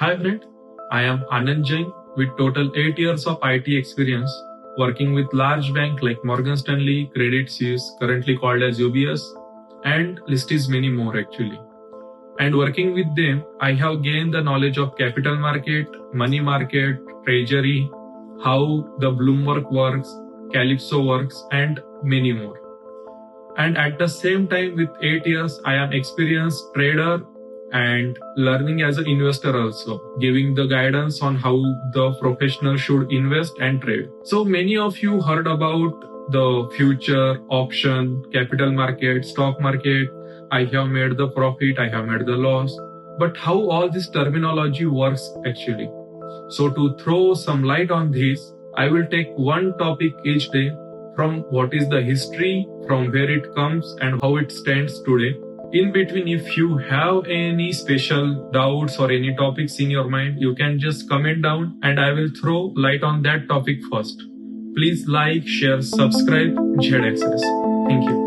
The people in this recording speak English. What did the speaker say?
Hi friend, I am Anand Jain with total 8 years of IT experience working with large banks like Morgan Stanley, Credit Suisse, currently called as UBS, and list is many more actually. And working with them, I have gained the knowledge of capital market, money market, treasury, how the Bloomberg works, Calypso works, and many more. And at the same time, with 8 years, I am experienced trader and learning as an investor also, giving the guidance on how the professional should invest and trade. So many of you heard about the future, option, capital market, stock market. I have made the profit, I have made the loss. But how all this terminology works actually? So to throw some light on this, I will take one topic each day from what is the history, from where it comes and how it stands today. In between, if you have any special doubts or any topics in your mind, you can just comment down and I will throw light on that topic first. Please like, share, subscribe, Z Access. Thank you.